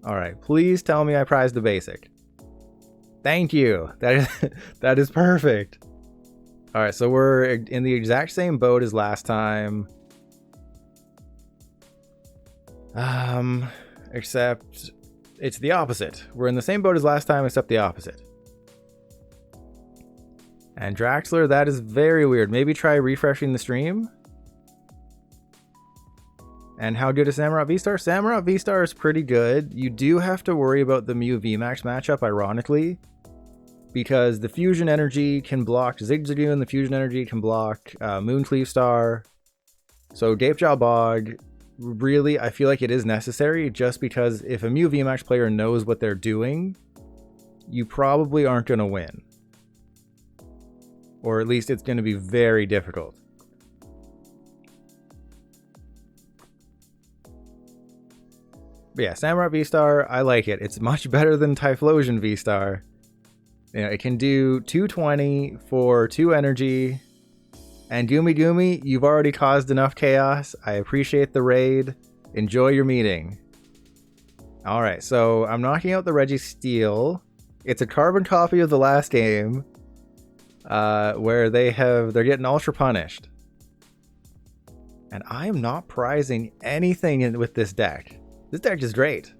All right, please tell me I prized the basic. Thank you. That is perfect. All right, so we're in the exact same boat as last time. Except it's the opposite. We're in the same boat as last time, except the opposite. And Draxler, that is very weird. Maybe try refreshing the stream. And how good is Samurott VStar? Samurott VStar is pretty good. You do have to worry about the Mew VMAX matchup, ironically, because the Fusion Energy can block Zigzagoon, the Fusion Energy can block Mooncleave Star. So Gapejaw Bog, really, I feel like it is necessary, just because if a Mew VMAX player knows what they're doing, you probably aren't going to win. Or at least it's going to be very difficult. But yeah, Samurott V-Star, I like it. It's much better than Typhlosion V-Star. You know, it can do 220 for 2 energy. And Goomy Goomy, you've already caused enough chaos. I appreciate the raid. Enjoy your meeting. Alright, so I'm knocking out the Registeel. It's a carbon copy of the last game. Where they're getting ultra punished. And I am not prizing anything with this deck. This deck is great.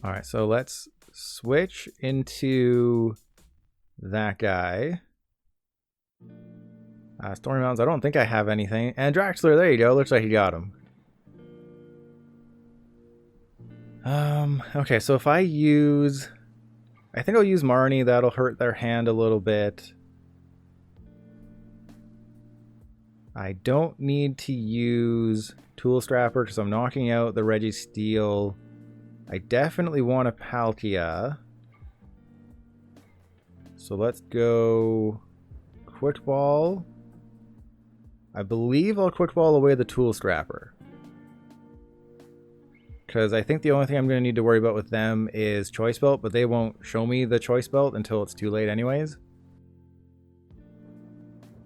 Alright, so let's switch into that guy. Stormy Mountains, I don't think I have anything. And Draxler, there you go. Looks like you got him. Okay, so if I use... I think I'll use Marnie. That'll hurt their hand a little bit. I don't need to use Tool Scrapper because I'm knocking out the Registeel. I definitely want a Palkia. So let's go Quick Ball. I believe I'll Quick Ball away the Tool Scrapper. Because I think the only thing I'm going to need to worry about with them is Choice Belt, but they won't show me the Choice Belt until it's too late anyways.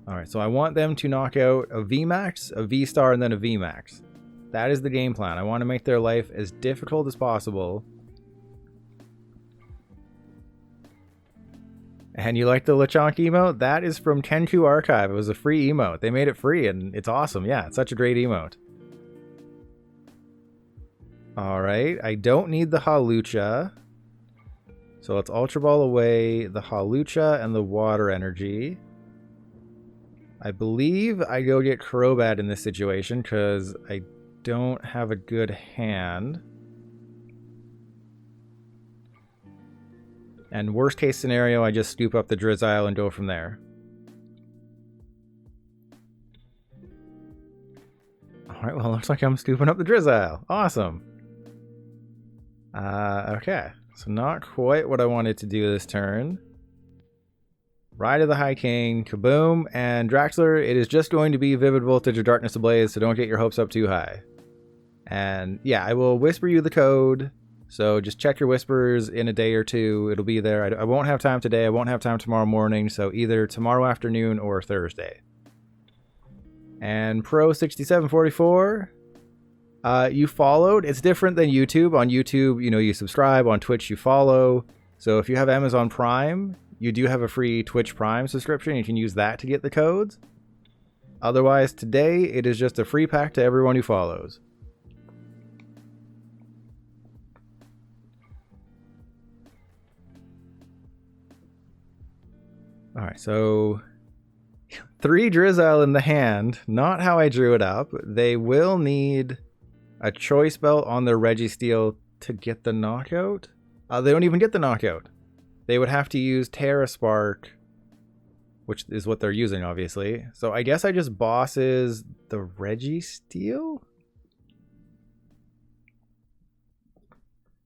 Alright, so I want them to knock out a VMAX, a V-Star, and then a VMAX. That is the game plan. I want to make their life as difficult as possible. And you like the Lechonk emote? That is from Kenku Archive. It was a free emote. They made it free, and it's awesome. Yeah, it's such a great emote. Alright, I don't need the Hawlucha. So let's Ultra Ball away the Hawlucha and the Water Energy. I believe I go get Crobat in this situation because I don't have a good hand. And worst case scenario, I just scoop up the Drizzile and go from there. Alright, well, looks like I'm scooping up the Drizzile. Awesome. Okay, so not quite what I wanted to do this turn. Ride of the High King, kaboom, and Draxler, it is just going to be Vivid Voltage or Darkness Ablaze, so don't get your hopes up too high. And yeah, I will whisper you the code, so just check your whispers in a day or two. It'll be there. I won't have time today, I won't have time tomorrow morning, so either tomorrow afternoon or Thursday. And Pro6744, you followed. It's different than YouTube. On YouTube, you know, you subscribe. On Twitch, you follow. So if you have Amazon Prime, you do have a free Twitch Prime subscription. You can use that to get the codes. Otherwise, today, it is just a free pack to everyone who follows. Alright, so 3 Drizzile in the hand. Not how I drew it up. They will need a Choice Belt on their Registeel to get the knockout. They don't even get the knockout. They would have to use Terra Spark, which is what they're using, obviously. So I guess I just bosses the Registeel?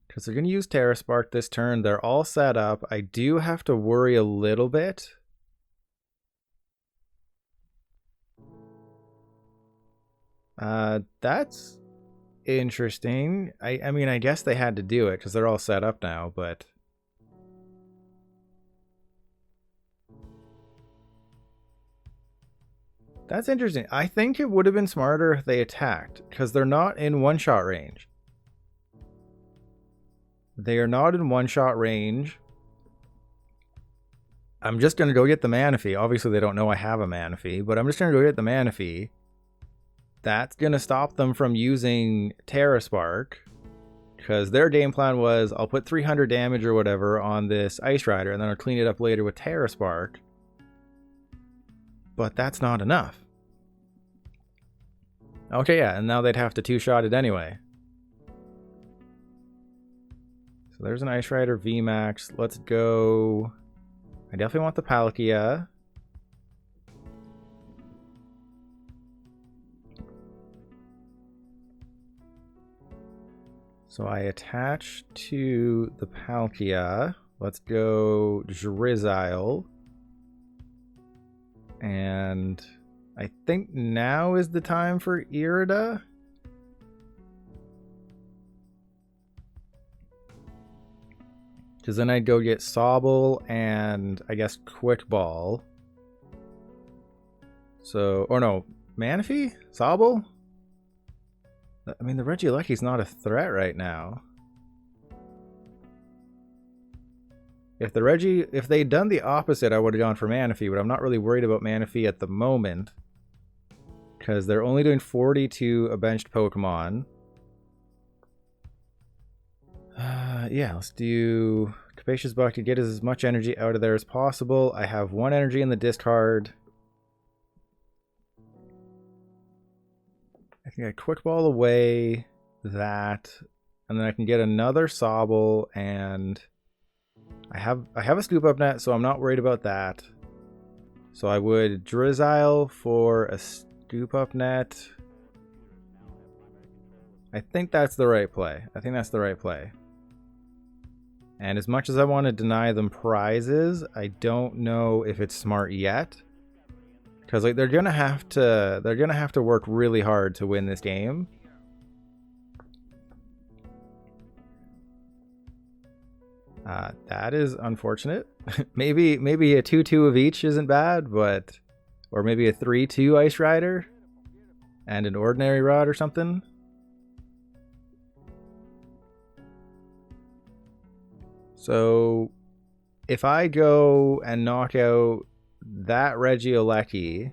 Because they're going to use Terra Spark this turn. They're all set up. I do have to worry a little bit. That's interesting. I mean, I guess they had to do it because they're all set up now, but... That's interesting. I think it would have been smarter if they attacked, because they're not in one-shot range. They are not in one-shot range. I'm just going to go get the Manaphy. Obviously, they don't know I have a Manaphy, but I'm just going to go get the Manaphy. That's going to stop them from using Terra Spark, because their game plan was, I'll put 300 damage or whatever on this Ice Rider, and then I'll clean it up later with Terra Spark. But that's not enough. Okay, yeah, and now they'd have to two-shot it anyway. So there's an Ice Rider VMAX. Let's go. I definitely want the Palkia. So I attach to the Palkia. Let's go Drizzile. And I think now is the time for Irida. Because then I'd go get Sobble and I guess Quick Ball. So, or no, Manaphy? Sobble? I mean, the Regieleki's not a threat right now. If they'd done the opposite, I would have gone for Manaphy, but I'm not really worried about Manaphy at the moment. Because they're only doing 40 to a benched Pokemon. Yeah, let's do Capacious Bucket to get as much energy out of there as possible. I have 1 energy in the discard. I can get Quick Ball away, that, and then I can get another Sobble, and I have a Scoop Up Net, so I'm not worried about that. So I would Drizzile for a Scoop Up Net. I think that's the right play. And as much as I want to deny them prizes, I don't know if it's smart yet. Because like they're gonna have to work really hard to win this game. That is unfortunate. maybe a 2-2 of each isn't bad, but or maybe a 3-2 Ice Rider and an ordinary rod or something. So if I go and knock out that Regieleki,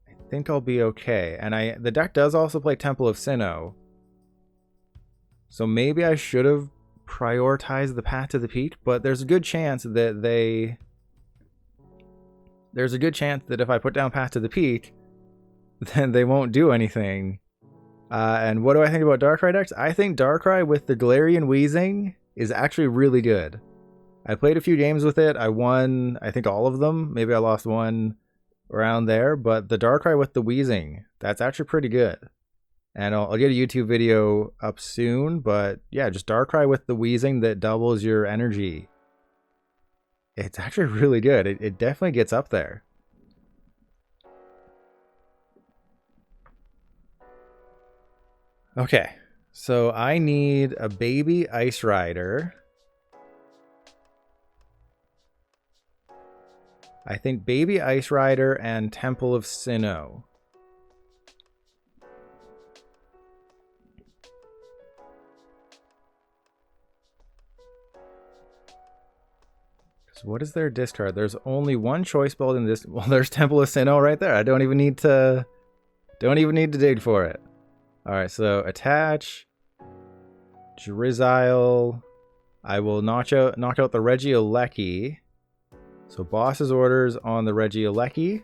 I think I'll be okay. And the deck does also play Temple of Sinnoh. So maybe I should have prioritized the Path to the Peak, but there's a good chance that if I put down Path to the Peak, then they won't do anything. And what do I think about Darkrai decks? I think Darkrai with the Galarian Weezing is actually really good. I played a few games with it. I won, I think, all of them. Maybe I lost one around there. But the Darkrai with the Weezing, that's actually pretty good. And I'll get a YouTube video up soon. But yeah, just Darkrai with the Weezing that doubles your energy. It's actually really good. It definitely gets up there. Okay, so I need a baby Ice Rider. I think baby Ice Rider and Temple of Sinnoh. So what is their discard? There's only one Choice Belt in this. Well, there's Temple of Sinnoh right there. I don't even need to dig for it. All right, so attach Drizzile. I will knock out the Regieleki. So boss's orders on the Regieleki.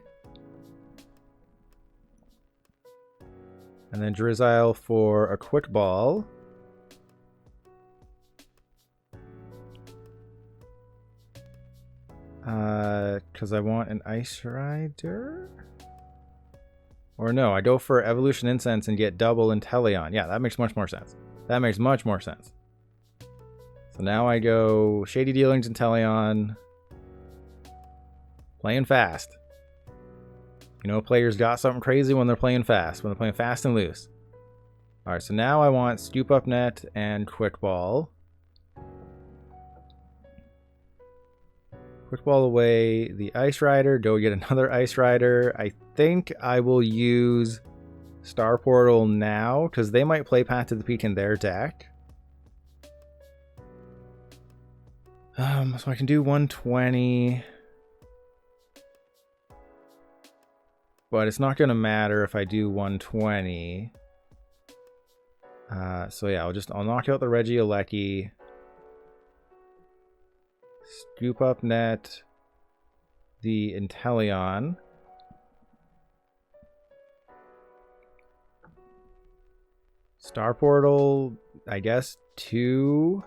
And then Drizzile for a Quick Ball. Because I want an Ice Rider. Or no, I go for Evolution Incense and get double Inteleon. Yeah, that makes much more sense. So now I go Shady Dealings Inteleon. Playing fast. You know, players got something crazy when they're playing fast. When they're playing fast and loose. Alright, so now I want Scoop Up Net and Quick Ball. Quick Ball away the Ice Rider. Go get another Ice Rider. I think I will use Star Portal now, because they might play Path to the Peak in their deck. So I can do 120. But it's not going to matter if I do 120. So yeah, I'll knock out the Regieleki. Scoop Up Net the Inteleon. Star Portal, I guess 2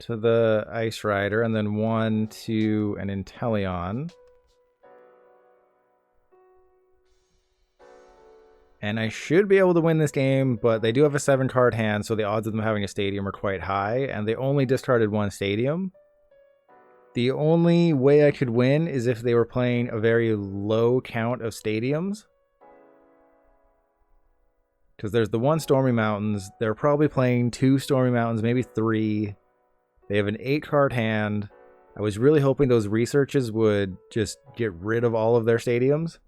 to the Ice Rider, and then 1 to an Inteleon. And I should be able to win this game, but they do have a 7-card hand, so the odds of them having a stadium are quite high, and they only discarded 1 stadium. The only way I could win is if they were playing a very low count of stadiums. Because there's the 1 Stormy Mountains. They're probably playing 2 Stormy Mountains, maybe 3. They have an 8-card hand. I was really hoping those researches would just get rid of all of their stadiums.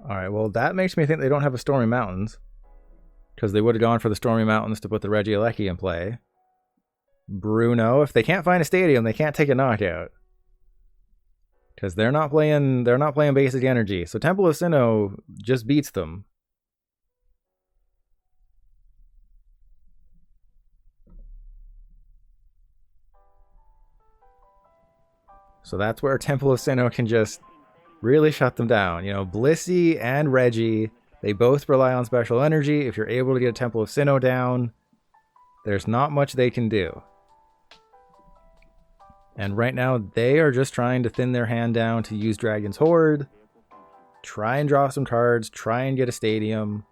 Alright, well that makes me think they don't have a Stormy Mountains. Because they would have gone for the Stormy Mountains to put the Regieleki in play. Bruno, if they can't find a stadium, they can't take a knockout. Because they're not playing basic energy. So Temple of Sinnoh just beats them. So that's where Temple of Sinnoh can just really shut them down. You know, Blissey and Reggie, they both rely on special energy. If you're able to get a Temple of Sinnoh down, there's not much they can do. And right now, they are just trying to thin their hand down to use Dragon's Horde, try and draw some cards, try and get a stadium.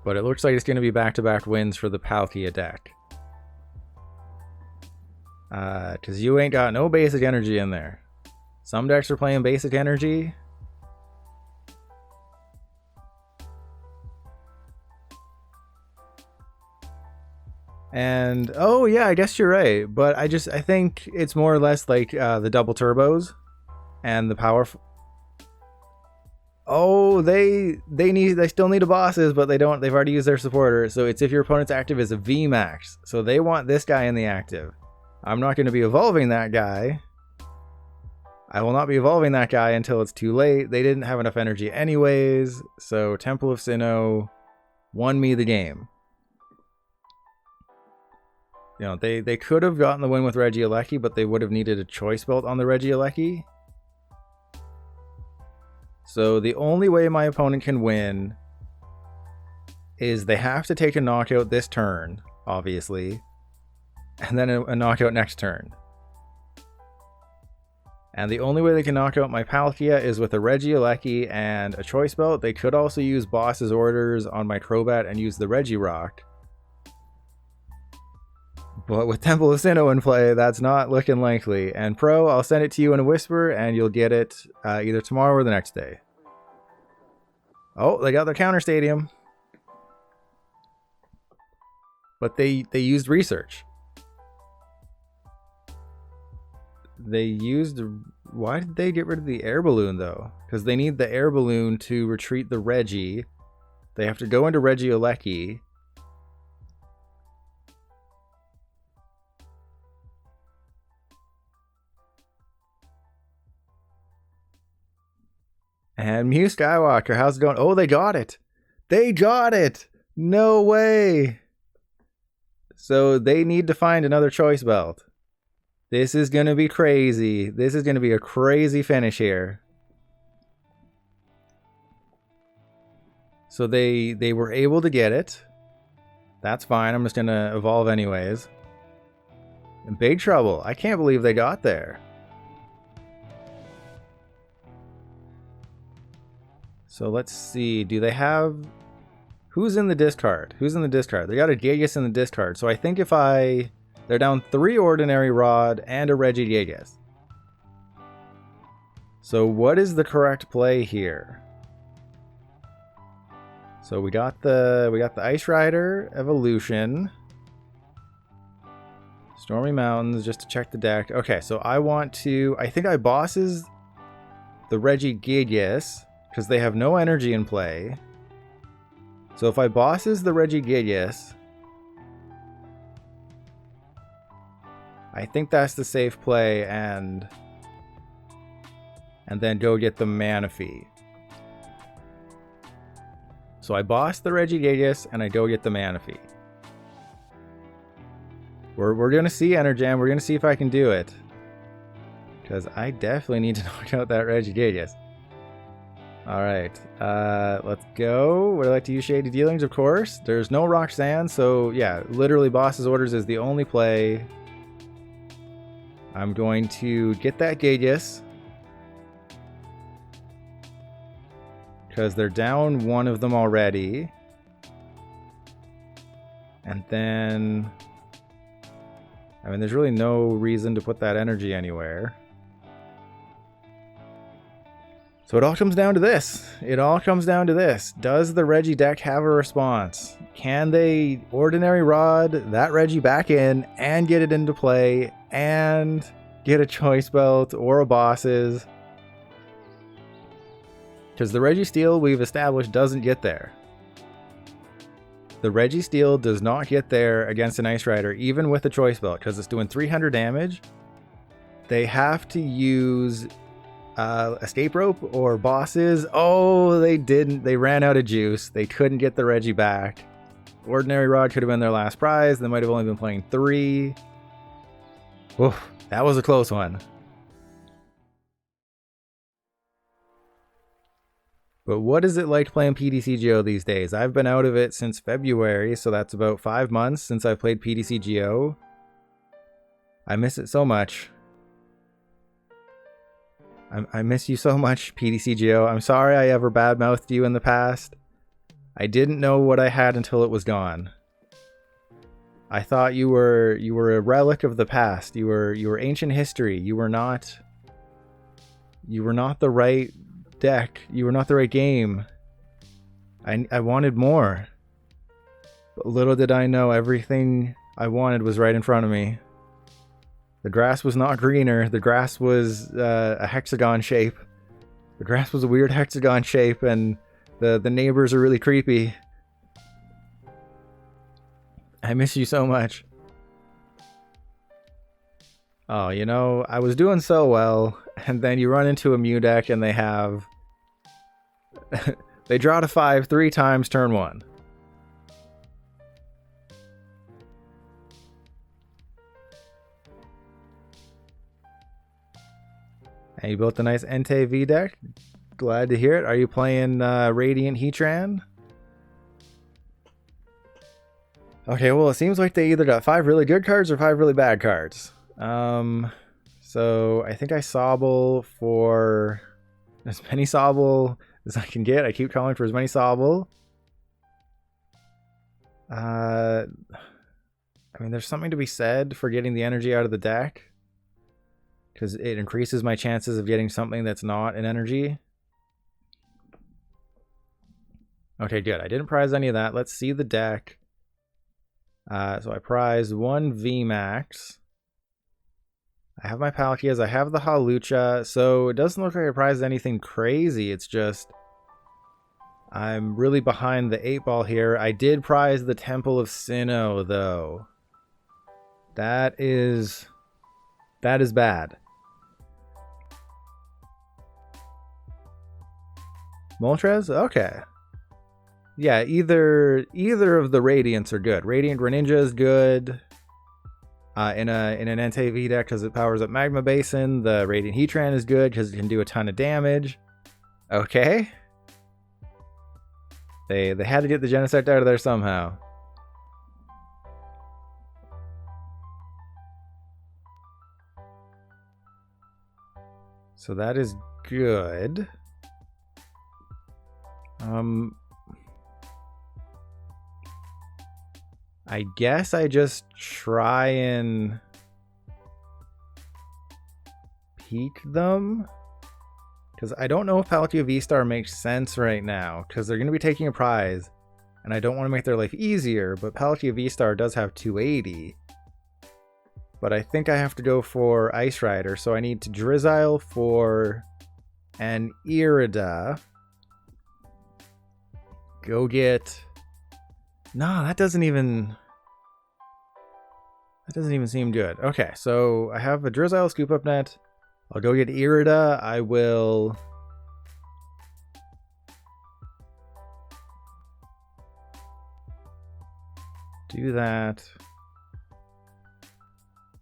But it looks like it's going to be back-to-back wins for the Palkia deck. Because you ain't got no basic energy in there. Some decks are playing basic energy. And, oh yeah, I guess you're right. But I think it's more or less like the double turbos and the power. Oh, they still need a bosses, but they've already used their supporter. So it's if your opponent's active is a VMAX. So they want this guy in the active. I'm not going to be evolving that guy. I will not be evolving that guy until it's too late. They didn't have enough energy anyways, so Temple of Sinnoh won me the game. You know, they could have gotten the win with Regieleki, but they would have needed a Choice Belt on the Regieleki. So the only way my opponent can win is they have to take a knockout this turn, obviously. And then a knockout next turn. And the only way they can knock out my Palkia is with a Regieleki and a Choice Belt. They could also use Boss's Orders on my Crobat and use the Regirock. But with Temple of Sinnoh in play, that's not looking likely. And Pro, I'll send it to you in a whisper, and you'll get it either tomorrow or the next day. Oh, they got their counter stadium. But they used research. They used... Why did they get rid of the air balloon, though? Because they need the air balloon to retreat the Regi. They have to go into Regieleki. And Mew Skywalker, how's it going? Oh, they got it! They got it! No way! So they need to find another Choice Belt. This is going to be crazy. This is going to be a crazy finish here. So they were able to get it. That's fine. I'm just going to evolve anyways. In big trouble. I can't believe they got there. So let's see. Do they have... Who's in the discard? Who's in the discard? They got a Gigas in the discard. So I think if I... They're down 3 Ordinary Rod and a Regigigas. So what is the correct play here? So we got the Ice Rider Evolution. Stormy Mountains, just to check the deck. Okay, so I think I bosses the Regigigas, because they have no energy in play. So if I bosses the Regigigas, I think that's the safe play, and then go get the Manaphy. So I boss the Regigigas, and I go get the Manaphy. We're going to see Enerjam. We're going to see if I can do it. Because I definitely need to knock out that Regigigas. Alright, let's go. Would I like to use Shady Dealings? Of course. There's no Roxanne, so yeah, literally Boss's Orders is the only play. I'm going to get that Gigas. Because they're down one of them already. And then... I mean, there's really no reason to put that energy anywhere. So it all comes down to this. It all comes down to this. Does the Regi deck have a response? Can they Ordinary Rod that Regi back in and get it into play and get a Choice Belt or a Bosses? Because the Registeel we've established doesn't get there. The Registeel does not get there against an Ice Rider, even with a Choice Belt, because it's doing 300 damage. They have to use Escape Rope or Bosses. Oh, they didn't. They ran out of juice. They couldn't get the Regi back. Ordinary Rod could have been their last prize. They might have only been playing 3. Oof, that was a close one. But what is it like playing PTCGO these days? I've been out of it since February, so that's about 5 months since I've played PTCGO. I miss it so much. I miss you so much, PTCGO. I'm sorry I ever badmouthed you in the past. I didn't know what I had until it was gone. I thought you were a relic of the past. You were ancient history. You were not the right deck. You were not the right game. I wanted more. But little did I know everything I wanted was right in front of me. The grass was not greener. The grass was a hexagon shape. The grass was a weird hexagon shape, and the neighbors are really creepy. I miss you so much. Oh, you know, I was doing so well, and then you run into a Mew deck and they have... they draw to 5 3 times turn 1. And you built a nice Entei V deck. Glad to hear it. Are you playing Radiant Heatran? Okay, well, it seems like they either got 5 really good cards or 5 really bad cards. So I think I Sobble for as many Sobble as I can get. I keep calling for as many Sobble. I mean, there's something to be said for getting the energy out of the deck, because it increases my chances of getting something that's not an energy. Okay, good. I didn't prize any of that. Let's see the deck. So I prized 1 VMAX. I have my Palkias. I have the Hawlucha. So it doesn't look like I prized anything crazy. It's just I'm really behind the 8-ball here. I did prize the Temple of Sinnoh, though. That is bad. Moltres? Okay. Yeah, either of the Radiants are good. Radiant Greninja is good. In an Entei V deck because it powers up Magma Basin. The Radiant Heatran is good because it can do a ton of damage. Okay. They had to get the Genesect out of there somehow. So that is good. I guess I just try and peek them. Because I don't know if Palkia VStar makes sense right now, because they're going to be taking a prize, and I don't want to make their life easier, but Palkia VStar does have 280. But I think I have to go for Ice Rider, so I need to Drizzile for an Irida. Go get... No, that doesn't even seem good. Okay, so I have a Drizzile Scoop Up Net. I'll go get Irida. I will... do that.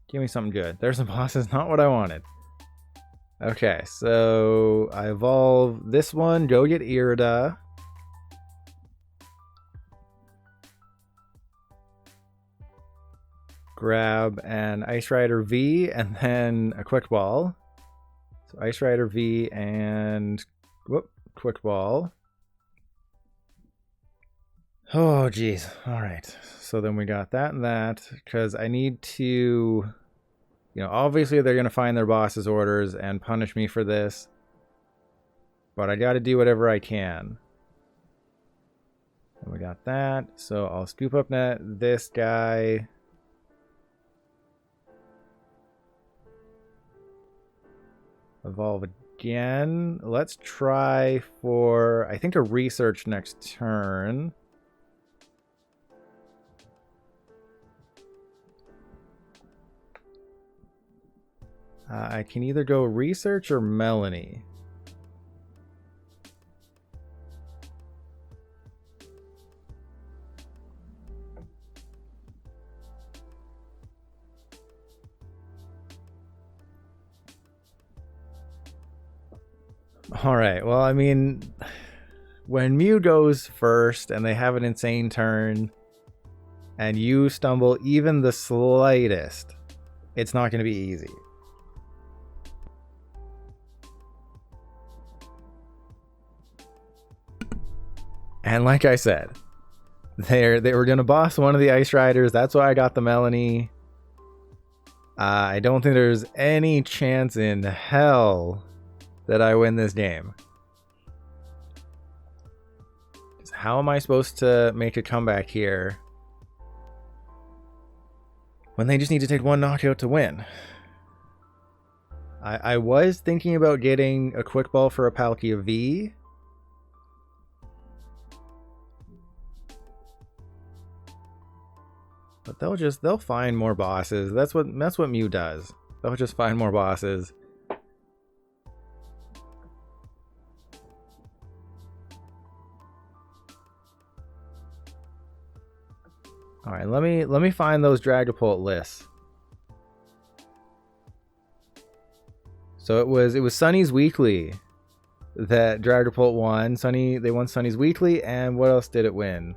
Give me something good. There's a boss. Is not what I wanted. Okay, so I evolve this one. Go get Irida. Grab an Ice Rider V and then a Quick Ball. So Ice Rider V and Quick Ball. Oh, geez. All right. So then we got that and that, because I need to, you know, obviously they're going to find their boss's orders and punish me for this, but I got to do whatever I can. And we got that. So I'll Scoop Up Net this guy. Evolve again. Let's try for, I think, a research next turn. I can either go research or Melony. All right, well, I mean, when Mew goes first and they have an insane turn and you stumble even the slightest, it's not going to be easy. And like I said, they were going to boss one of the Ice Riders. That's why I got the Melony. I don't think there's any chance in hell that I win this game. How am I supposed to make a comeback here when they just need to take one knockout to win? I was thinking about getting a Quick Ball for a Palkia V. But they'll find more bosses. That's what Mew does. They'll just find more bosses. All right, let me find those Dragapult lists. So it was Sunny's Weekly that Dragapult won. They won Sunny's Weekly, and what else did it win?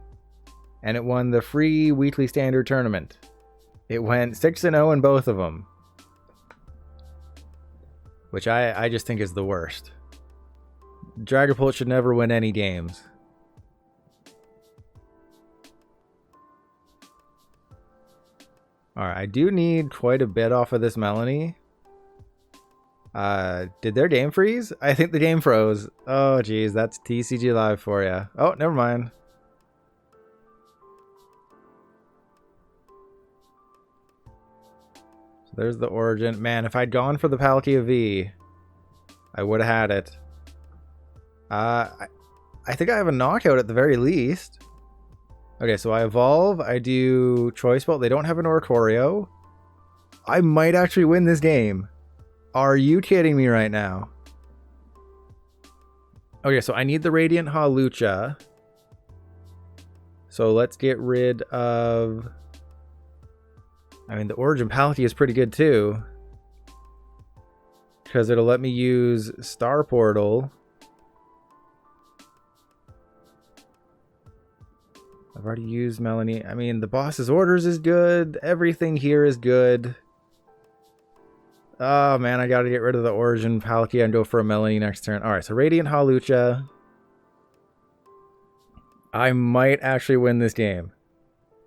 And it won the free weekly standard tournament. It went 6-0 in both of them, which I just think is the worst. Dragapult should never win any games. Alright, I do need quite a bit off of this Melony. Did their game freeze? I think the game froze. Oh, geez, that's TCG Live for you. Oh, never mind. So there's the origin. Man, if I'd gone for the Palkia V, I would have had it. I think I have a knockout at the very least. Okay, so I evolve. I do Choice Belt. They don't have an Oricorio. I might actually win this game. Are you kidding me right now? Okay, so I need the Radiant Hawlucha. So let's get rid of... I mean, the Origin Palkia is pretty good too, because it'll let me use Star Portal. I've already used Melony. I mean, the boss's orders is good. Everything here is good. Oh, man, I got to get rid of the Origin Palkia and go for a Melony next turn. All right, so Radiant Hawlucha. I might actually win this game.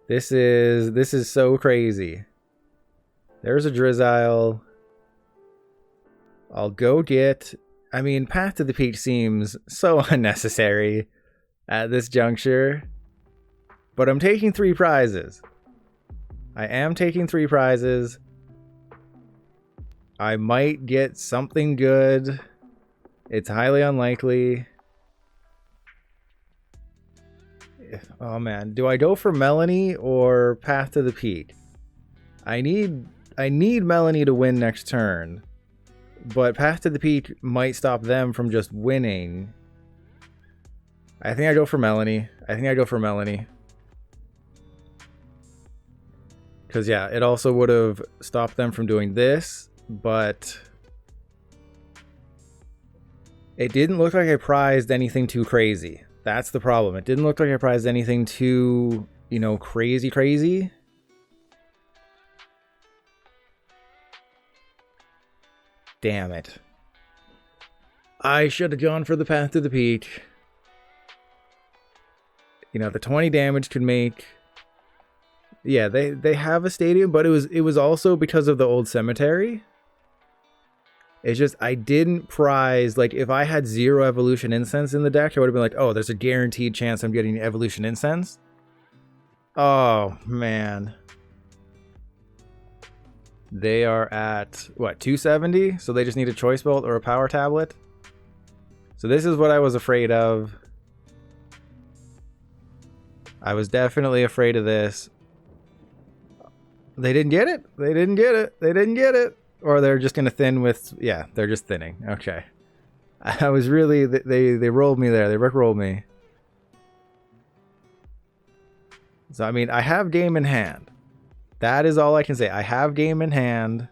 This is so crazy. There's a Drizzile. I'll go get I mean, Path to the Peak seems so unnecessary at this juncture. But I'm taking 3 prizes. I am taking 3 prizes. I might get something good. It's highly unlikely. Oh man, do I go for Melony or Path to the Peak? I need Melony to win next turn. But Path to the Peak might stop them from just winning. I think I go for Melony. Because yeah, it also would have stopped them from doing this. But it didn't look like I prized anything too crazy. That's the problem. It didn't look like I prized anything too, crazy. Damn it. I should have gone for the Path to the Peak. The 20 damage could make... Yeah, they have a stadium, but it was also because of the old cemetery. It's just, I didn't prize, like, if I had 0 Evolution Incense in the deck, I would have been like, oh, there's a guaranteed chance I'm getting Evolution Incense. Oh, man. They are at, what, 270? So they just need a Choice Belt or a Power Tablet? So this is what I was afraid of. I was definitely afraid of this. They didn't get it. They didn't get it. Or they're just going to thin with... Yeah, they're just thinning. Okay. I was really... They rolled me there. They rickrolled me. So, I mean, I have game in hand. That is all I can say. I have game in hand.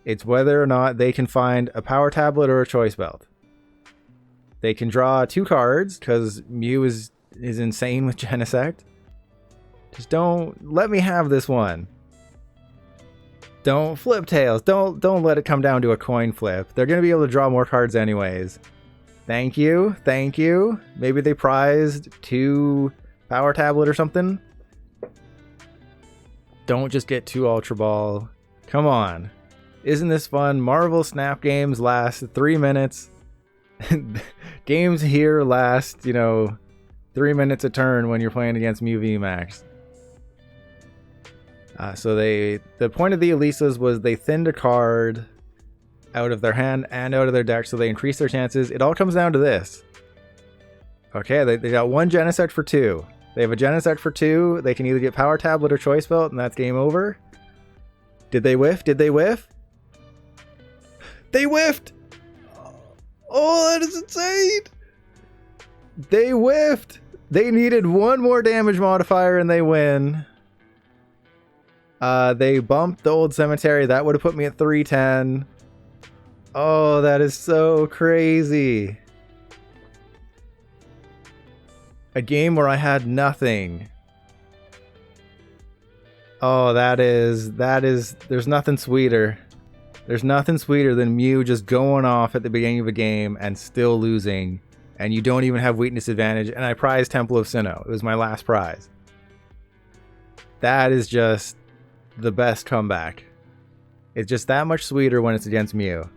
It's whether or not they can find a Power Tablet or a Choice Belt. They can draw 2 cards, because Mew is insane with Genesect. Just don't let me have this one. Don't flip tails. Don't let it come down to a coin flip. They're going to be able to draw more cards anyways. Thank you. Maybe they prized 2 Power Tablet or something. Don't just get 2 Ultra Ball. Come on. Isn't this fun? Marvel Snap games last 3 minutes. Games here last, 3 minutes a turn when you're playing against Mew VMAX. So the point of the Elisas was they thinned a card out of their hand and out of their deck, so they increased their chances. It all comes down to this. Okay, they got 1 Genesect for 2. They have a Genesect for 2. They can either get Power Tablet or Choice Belt, and that's game over. Did they whiff? They whiffed! Oh, that is insane! They whiffed! They needed 1 more damage modifier and they win. They bumped the old cemetery. That would have put me at 310. Oh, that is so crazy. A game where I had nothing. Oh, there's nothing sweeter. There's nothing sweeter than Mew just going off at the beginning of a game and still losing. And you don't even have weakness advantage. And I prized Temple of Sinnoh. It was my last prize. That is just the best comeback. It's just that much sweeter when it's against Mew.